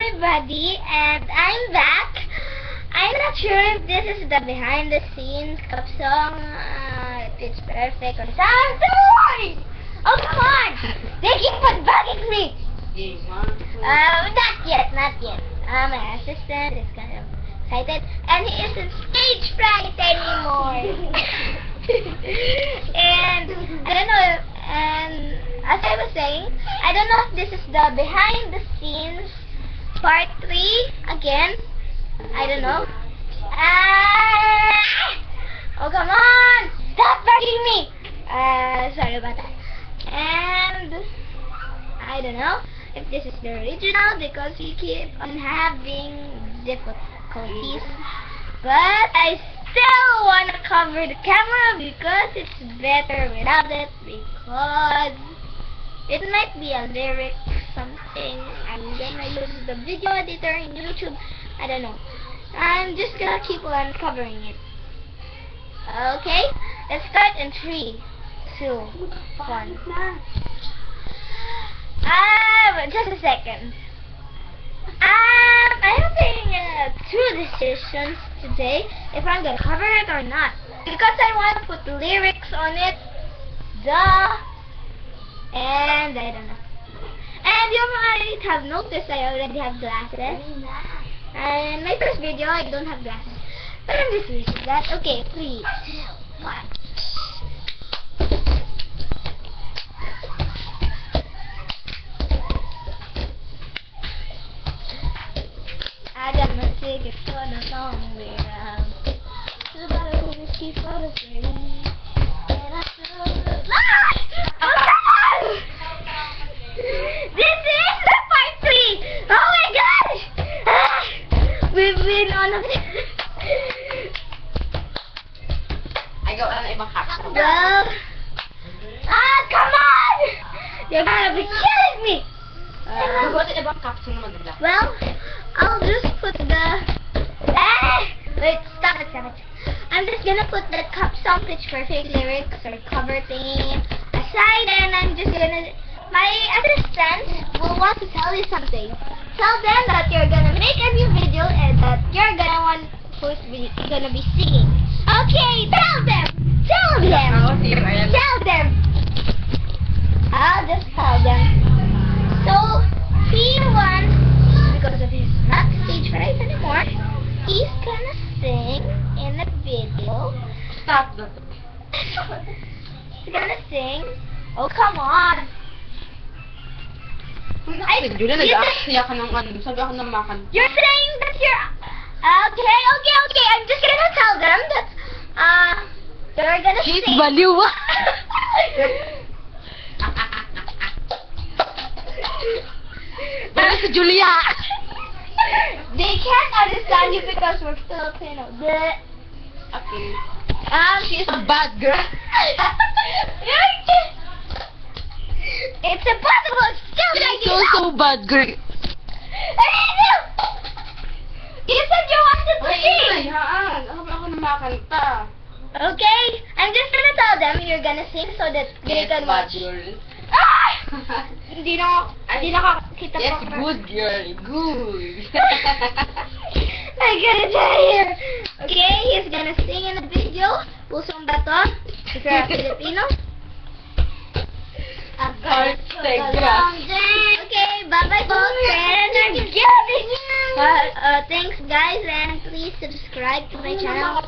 everybody, and I'm back. I'm not sure if this is the behind the scenes cup song, if it's perfect or something. Oh, come on! They keep on bugging me! Not yet. My assistant is kind of excited, and he isn't stage fright anymore. And I don't know, and as I was saying, I don't know if this is the behind the scenes part 3 again. I don't know. Oh, come on! Stop bugging me! Sorry about that. And I don't know if this is the original because we keep on having difficulties. But I still want to cover the camera because it's better without it, because it might be a lyric something. I'm gonna use the video editor in YouTube. I don't know. I'm just gonna keep on covering it. Okay, let's start in 3, 2, 1. Just a second. I'm having 2 decisions today if I'm gonna cover it or not, because I want to put lyrics on it. And I don't know. And you might have noticed I already have glasses. And my first video I don't have glasses, but I'm just using that. Okay, 3, 2, 1. I got my ticket for the long way round. The bottle of whiskey for the free. And I feel good. Oh, come on! This is the part 3! Oh my gosh! We've been on a... I go on ibang caption. Well... come on! You're gonna be killing me! What ibang caption naman nila? Well, I'll just put the... Wait, stop it. I'm just gonna put the cup song pitch perfect lyrics or cover thingy aside, and I'm just gonna... My assistant will want to tell you something. Tell them that you're gonna make a new video and that you're gonna be singing. Okay, tell them! Tell them! I'll just tell them. So, he wants, because of his not stage fright anymore, he's gonna sing in the video. Stop that. He's gonna sing. Oh, come on! Julia, nag-aaksaya ka ng ano. Sabi ako ng makan. You're saying that you're... Okay. I'm just gonna tell them that, they're gonna She's sing. baliw. Baliw si Julia. They can't understand you because we're Filipino. Okay. She's A bad girl. It's impossible. Still like So bad girl. You said you wanted to sing. Ako na makanta. Okay, I'm just gonna tell them you're gonna sing so that they can bad watch. girl. Hindi na kita Yes, pa. good girl. Good. I gotta tell you. Okay, he's gonna sing in the video. Pusong bato. If you're a Filipino. Heart Tegra. Okay, bye-bye folks. And thanks guys, and please subscribe to my channel.